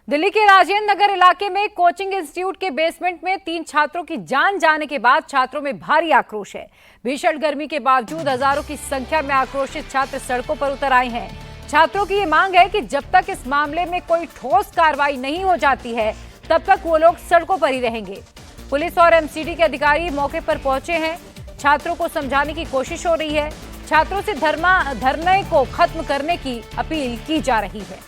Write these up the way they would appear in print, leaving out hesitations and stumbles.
दिल्ली के राजेंद्र नगर इलाके में कोचिंग इंस्टीट्यूट के बेसमेंट में 3 छात्रों की जान जाने के बाद छात्रों में भारी आक्रोश है। भीषण गर्मी के बावजूद हजारों की संख्या में आक्रोशित छात्र सड़कों पर उतर आए हैं। छात्रों की ये मांग है कि जब तक इस मामले में कोई ठोस कार्रवाई नहीं हो जाती है तब तक वो लोग सड़कों पर ही रहेंगे। पुलिस और एमसीडी के अधिकारी मौके पर पहुंचे हैं। छात्रों को समझाने की कोशिश हो रही है। छात्रों से धरने को खत्म करने की अपील की जा रही है।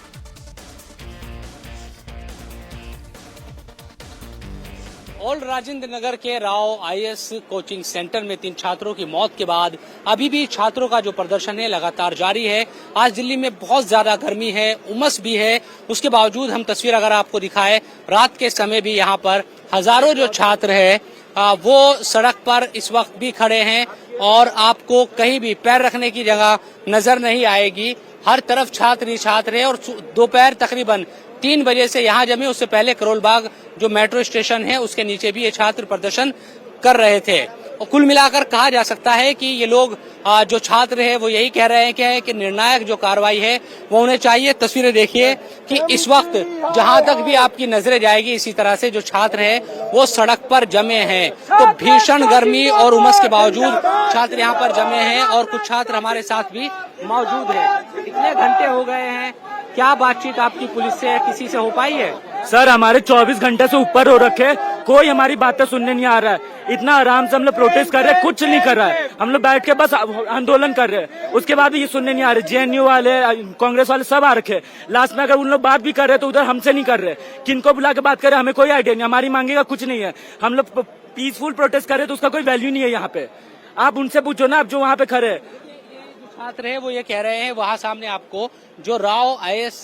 ऑल राजेंद्र नगर के राव आईएएस कोचिंग सेंटर में 3 छात्रों की मौत के बाद अभी भी छात्रों का जो प्रदर्शन है लगातार जारी है। आज दिल्ली में बहुत ज्यादा गर्मी है, उमस भी है। उसके बावजूद हम तस्वीर अगर आपको दिखाएं, रात के समय भी यहाँ पर हजारों जो छात्र है वो सड़क पर इस वक्त भी खड़े हैं और आपको कहीं भी पैर रखने की जगह नजर नहीं आएगी। हर तरफ छात्र ही छात्र है और दोपहर तकरीबन 3 बजे से यहाँ जमे। उससे पहले करोल बाग जो मेट्रो स्टेशन है उसके नीचे भी ये छात्र प्रदर्शन कर रहे थे। और कुल मिलाकर कहा जा सकता है कि ये लोग जो छात्र है वो यही कह रहे हैं कि निर्णायक जो कार्रवाई है वो उन्हें चाहिए। तस्वीरें देखिए कि इस वक्त जहां तक भी आपकी नजरें जाएगी इसी तरह से जो छात्र है वो सड़क पर जमे हैं। तो भीषण गर्मी और उमस के बावजूद छात्र यहाँ पर जमे हैं और कुछ छात्र हमारे साथ भी मौजूद है। कितने घंटे हो गए हैं, क्या बातचीत आपकी पुलिस से किसी से हो पाई है? सर हमारे 24 घंटे से ऊपर हो रखे, कोई हमारी बातें सुनने नहीं आ रहा है। इतना आराम से हम लोग प्रोटेस्ट कर रहे हैं, कुछ नहीं कर रहा है। हम लोग बैठ के बस आंदोलन कर रहे हैं, उसके बाद भी ये सुनने नहीं आ रहे। जेएनयू वाले, कांग्रेस वाले सब आ रखे। लास्ट में अगर उन लोग बात भी कर रहे हैं तो उधर हमसे नहीं कर रहे। किनको बुला के बात कर रहे हैं हमें कोई आइडिया नहीं। हमारी मांगे का कुछ नहीं है। हम लोग पीसफुल प्रोटेस्ट कर रहे हैं तो उसका कोई वैल्यू नहीं है यहाँ पे। आप उनसे पूछो ना, आप जो वहाँ पे खड़े हैं। छात्र है वो ये कह रहे हैं, वहां सामने आपको जो राव आईएएस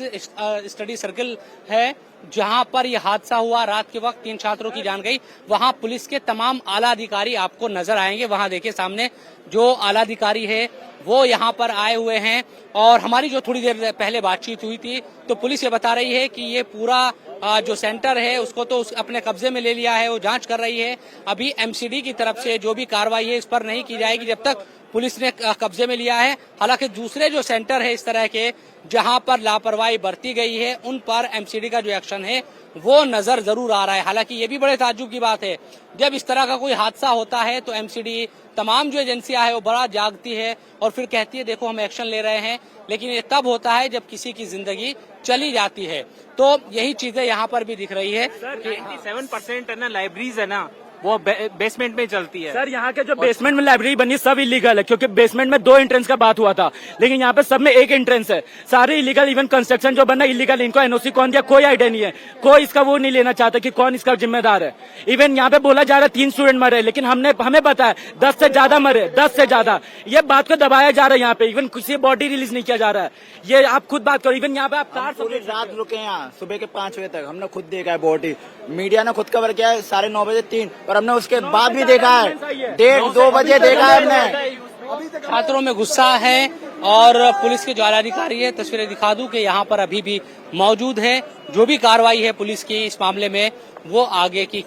स्टडी सर्किल है जहां पर यह हादसा हुआ, रात के वक्त 3 छात्रों की जान गई, वहां पुलिस के तमाम आला अधिकारी आपको नजर आएंगे। वहां देखिए सामने जो आला अधिकारी है वो यहाँ पर आए हुए हैं। और हमारी जो थोड़ी देर पहले बातचीत हुई थी तो पुलिस ये बता रही है कि ये पूरा जो सेंटर है उसको तो अपने कब्जे में ले लिया है, वो जांच कर रही है। अभी एमसीडी की तरफ से जो भी कार्रवाई है इस पर नहीं की जाएगी जब तक पुलिस ने कब्जे में लिया है। हालांकि दूसरे जो सेंटर है इस तरह के जहां पर लापरवाही बरती गई है उन पर एमसीडी का जो एक्शन है वो नजर जरूर आ रहा है। हालांकि ये भी बड़े ताज्जुब की बात है, जब इस तरह का कोई हादसा होता है तो एमसीडी तमाम जो एजेंसियां है वो बड़ा जागती है और फिर कहती है देखो हम एक्शन ले रहे हैं। लेकिन ये तब होता है जब किसी की जिंदगी चली जाती है। तो यही चीजें यहाँ पर भी दिख रही है। 97% है ना लाइब्रेरीज है ना वो बेसमेंट में चलती है। सर यहाँ के जो बेसमेंट में लाइब्रेरी बनी सब इलीगल है, क्योंकि बेसमेंट में 2 एंट्रेंस का बात हुआ था, लेकिन यहाँ पे सब में 1 एंट्रेंस है। सारे इलीगल, इवन कंस्ट्रक्शन जो बना इलीगल। इनको एनओसी कौन दिया कोई आइडिया नहीं है। कोई इसका वो नहीं लेना चाहता कि कौन इसका जिम्मेदार है। इवन यहाँ पे बोला जा रहा है 3 स्टूडेंट मरे, लेकिन हमें बताया 10 से ज्यादा मरे, 10 से ज्यादा। ये बात को दबाया जा रहा है यहाँ पे। इवन किसी बॉडी रिलीज नहीं किया जा रहा है। ये आप खुद बात करो। इवन यहाँ पे आप पूरी रात रुके यहाँ, सुबह के 5 बजे तक हमने खुद देखा है बॉडी। मीडिया ने खुद कवर किया है 9:30 बजे 3, और हमने उसके बाद भी देखा है 1:30-2 बजे देखा है हमने। छात्रों में गुस्सा है और पुलिस के जो आलाधिकारी है, तस्वीरें दिखा दूं कि यहाँ पर अभी भी मौजूद है। जो भी कार्रवाई है पुलिस की इस मामले में वो आगे की।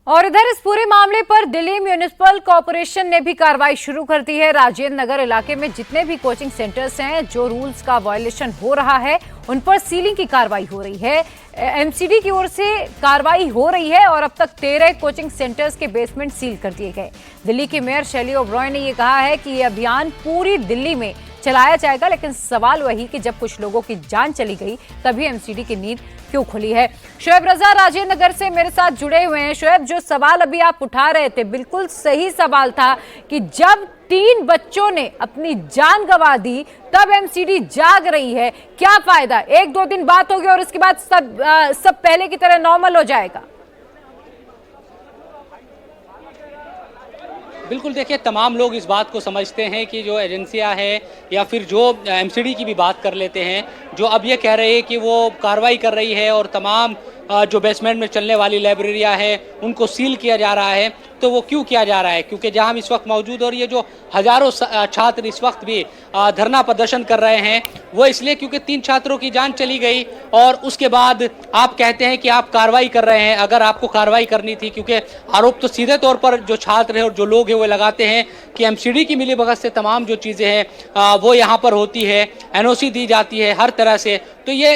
और इधर इस पूरे मामले पर दिल्ली म्युनिसिपल कॉर्पोरेशन ने भी कार्रवाई शुरू कर दी है। राजेंद्र नगर इलाके में जितने भी कोचिंग सेंटर्स हैं जो रूल्स का वायलेशन हो रहा है उन पर सीलिंग की कार्रवाई हो रही है। एमसीडी की ओर से कार्रवाई हो रही है और अब तक 13 कोचिंग सेंटर्स के बेसमेंट सील कर दिए गए। दिल्ली के मेयर शैली ओबरॉय ने यह कहा है कि ये अभियान पूरी दिल्ली में चलाया जाएगा, लेकिन सवाल वही कि जब कुछ लोगों की जान चली गई तभी एमसीडी की नींद क्यों खुली है। शोएब रजा राजेंद्र नगर से मेरे साथ जुड़े हुए हैं। शोएब, जो सवाल अभी आप उठा रहे थे बिल्कुल सही सवाल था कि जब 3 बच्चों ने अपनी जान गंवा दी तब एमसीडी जाग रही है। क्या फायदा? 1-2 दिन बात होगी और उसके बाद सब पहले की तरह नॉर्मल हो जाएगा। बिल्कुल, देखिए तमाम लोग इस बात को समझते हैं कि जो एजेंसियां हैं या फिर जो एमसीडी की भी बात कर लेते हैं, जो अब ये कह रहे हैं कि वो कार्रवाई कर रही है और तमाम जो बेसमेंट में चलने वाली लाइब्रेरियां हैं उनको सील किया जा रहा है। तो वो क्यों किया जा रहा है? क्योंकि जहां हम इस वक्त मौजूद और ये जो हजारों छात्र इस वक्त भी धरना प्रदर्शन कर रहे हैं वो इसलिए क्योंकि 3 छात्रों की जान चली गई और उसके बाद आप कहते हैं कि आप कार्रवाई कर रहे हैं। अगर आपको कार्रवाई करनी थी, क्योंकि आरोप तो सीधे तौर पर जो छात्र हैं और जो लोग हैं वो लगाते हैं कि एमसीडी की मिलीभगत से तमाम जो चीज़ें हैं वो यहाँ पर होती है, एनओसी दी जाती है हर तरह से, तो ये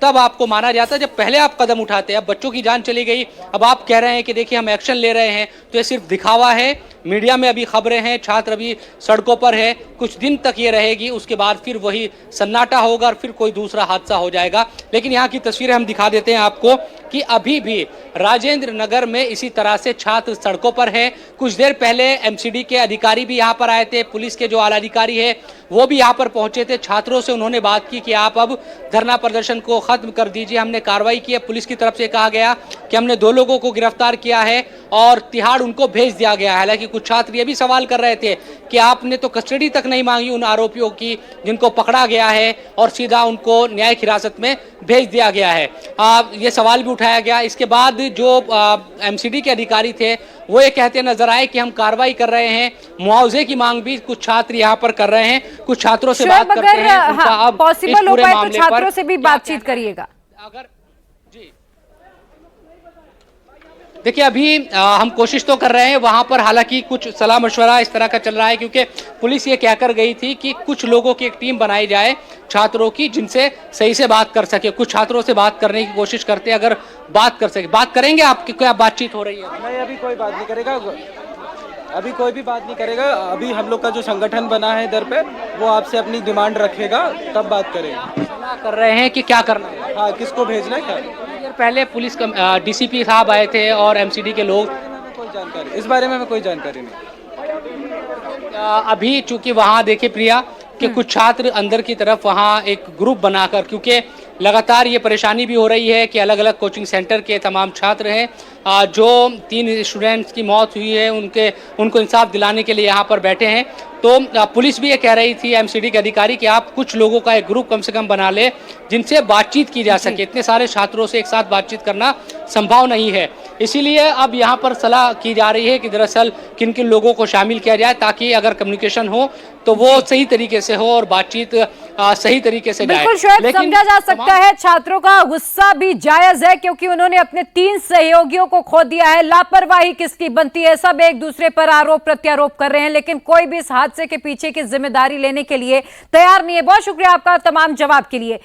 तब आपको माना जाता है जब पहले आप कदम उठाते हैं। अब बच्चों की जान चली गई, अब आप कह रहे हैं कि देखिए हम एक्शन ले रहे हैं, तो ये सिर्फ दिखावा है। मीडिया में अभी खबरें हैं, छात्र अभी सड़कों पर है, कुछ दिन तक ये रहेगी, उसके बाद फिर वही सन्नाटा होगा और फिर कोई दूसरा हादसा हो जाएगा। लेकिन यहाँ की तस्वीरें हम दिखा देते हैं आपको कि अभी भी राजेंद्र नगर में इसी तरह से छात्र सड़कों पर है। कुछ देर पहले एमसीडी के अधिकारी भी यहाँ पर आए थे, पुलिस के जो आला अधिकारी है वो भी यहाँ पर पहुंचे थे। छात्रों से उन्होंने बात की कि आप अब धरना प्रदर्शन को खत्म कर दीजिए, हमने कार्रवाई की है। पुलिस की तरफ से कहा गया कि हमने 2 लोगों को गिरफ्तार किया है और तिहाड़ उनको भेज दिया गया है। हालांकि कुछ छात्र ये भी सवाल कर रहे थे कि आपने तो कस्टडी तक नहीं मांगी उन आरोपियों की जिनको पकड़ा गया है और सीधा उनको न्यायिक हिरासत में भेज दिया गया है। ये सवाल भी उठाया गया। इसके बाद जो एमसीडी के अधिकारी थे वो ये कहते नजर आए कि हम कार्रवाई कर रहे हैं। मुआवजे की मांग भी कुछ छात्र यहाँ पर कर रहे हैं। कुछ छात्रों से बात करते हैं, उनका अब पॉसिबल हो पाए तो छात्रों से भी बातचीत करिएगा। अगर जी देखिए अभी हम कोशिश तो कर रहे हैं वहां पर, हालांकि कुछ सलाह मशवरा इस तरह का चल रहा है क्योंकि पुलिस ये कहकर गई थी कि कुछ लोगों की एक टीम बनाई जाए छात्रों की जिनसे सही से बात कर सके। कुछ छात्रों से बात करने की कोशिश करते हैं, अगर बात कर सके। बात करेंगे आपकी, क्या बातचीत हो रही है? नहीं, अभी कोई बात नहीं करेगा, अभी कोई भी बात नहीं करेगा। अभी हम लोग का जो संगठन बना है इधर पे वो आपसे अपनी डिमांड रखेगा, तब बात करेगा। सलाह कर रहे हैं कि क्या करना है, हाँ किसको भेजना है क्या? पहले पुलिस डीसीपी साहब आए थे और एमसीडी के लोग। कोई जानकारी इस बारे में हमें कोई जानकारी नहीं। अभी चूंकि वहाँ देखे प्रिया कि कुछ छात्र अंदर की तरफ वहाँ एक ग्रुप बनाकर, क्योंकि लगातार ये परेशानी भी हो रही है कि अलग अलग कोचिंग सेंटर के तमाम छात्र हैं जो 3 स्टूडेंट्स की मौत हुई है उनको इंसाफ दिलाने के लिए यहाँ पर बैठे हैं। तो पुलिस भी ये कह रही थी एमसीडी के अधिकारी कि आप कुछ लोगों का एक ग्रुप कम से कम बना ले जिनसे बातचीत की जा सके। इतने सारे छात्रों से एक साथ बातचीत करना संभव नहीं है, इसीलिए अब यहाँ पर सलाह की जा रही है कि दरअसल किन किन लोगों को शामिल किया जाए ताकि अगर कम्युनिकेशन हो तो वो सही तरीके से हो और बातचीत सही तरीके से जाए। बिल्कुल शोएब, समझा जा सकता है छात्रों का गुस्सा भी जायज है क्योंकि उन्होंने अपने 3 सहयोगियों को खो दिया है। लापरवाही किसकी बनती है? सब एक दूसरे पर आरोप प्रत्यारोप कर रहे हैं, लेकिन कोई भी इस हादसे के पीछे की जिम्मेदारी लेने के लिए तैयार नहीं है। बहुत शुक्रिया आपका तमाम जवाब के लिए।